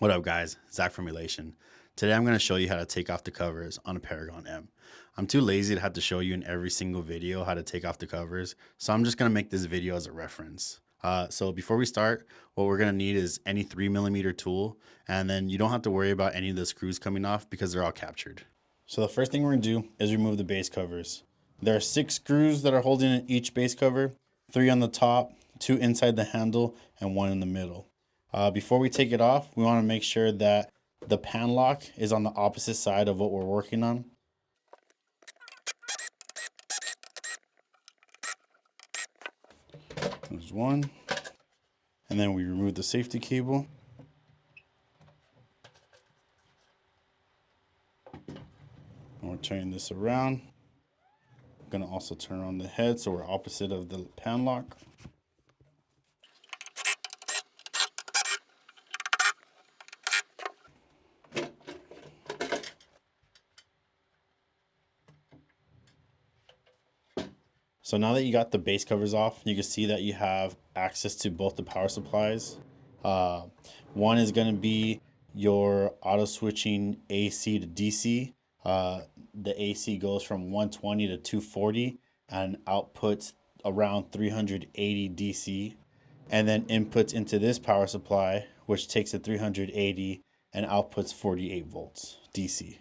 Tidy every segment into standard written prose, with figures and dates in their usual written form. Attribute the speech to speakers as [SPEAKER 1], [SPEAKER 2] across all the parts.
[SPEAKER 1] What up guys, Zach from Elation. Today I'm going to show you how to take off the covers on a Paragon M. I'm too lazy to have to show you in every single video how to take off the covers, so I'm just going to make this video as a reference. So before we start, what we're going to need is any 3mm tool, and then you don't have to worry about any of the screws coming off because they're all captured. So the first thing we're going to do is remove the base covers. There are 6 screws that are holding each base cover, 3 on the top, 2 inside the handle, and 1 in the middle. Before we take it off, we want to make sure that the pan lock is on the opposite side of what we're working on. There's one. And then we remove the safety cable. And we're turning this around. I'm going to also turn on the head so we're opposite of the pan lock. So now that you got the base covers off, you can see that you have access to both the power supplies. One is going to be your auto switching AC to DC. The AC goes from 120 to 240 and outputs around 380 DC. And then inputs into this power supply, which takes it 380 and outputs 48 volts DC.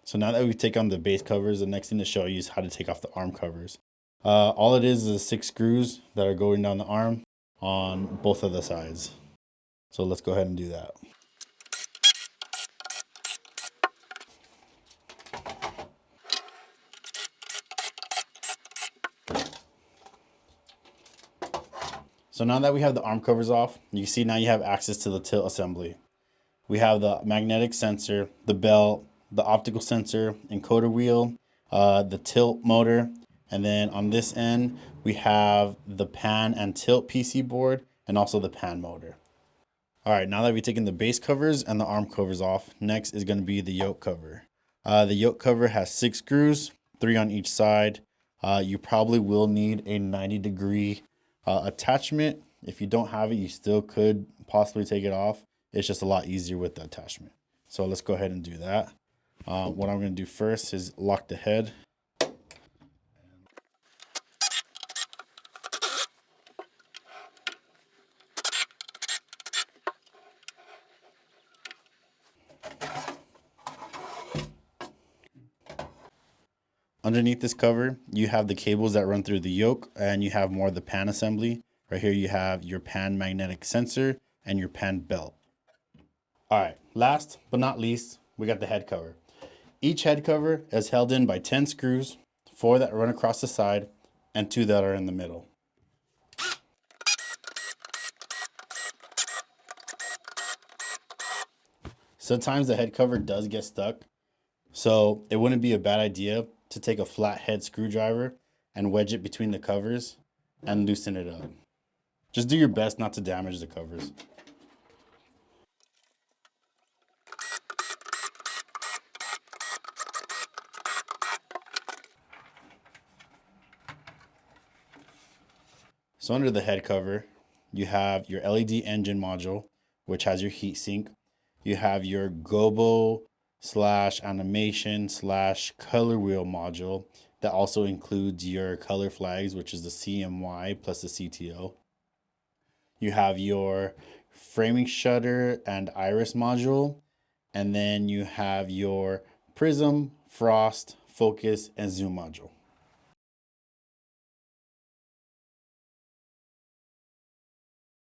[SPEAKER 1] So now that we've taken on the base covers, the next thing to show you is how to take off the arm covers. All it is 6 screws that are going down the arm on both of the sides. So let's go ahead and do that. So now that we have the arm covers off, you can see now you have access to the tilt assembly. We have the magnetic sensor, the belt, the optical sensor, encoder wheel, the tilt motor, and then on this end, we have the pan and tilt PC board and also the pan motor. All right, now that we've taken the base covers and the arm covers off, next is going to be the yoke cover. The yoke cover has 6 screws, 3 on each side. You probably will need a 90-degree attachment. If you don't have it, you still could possibly take it off. It's just a lot easier with the attachment. So let's go ahead and do that. What I'm going to do first is lock the head. Underneath this cover, you have the cables that run through the yoke, and you have more of the pan assembly. Right here, you have your pan magnetic sensor and your pan belt. All right, last but not least, we got the head cover. Each head cover is held in by 10 screws, 4 that run across the side and 2 that are in the middle. Sometimes the head cover does get stuck, so it wouldn't be a bad idea to take a flathead screwdriver and wedge it between the covers and loosen it up. Just do your best not to damage the covers. So under the head cover, you have your LED engine module, which has your heat sink. You have your gobo / animation / color wheel module that also includes your color flags, which is the CMY plus the CTO. You have your framing shutter and iris module, and then you have your prism, frost, focus, and zoom module.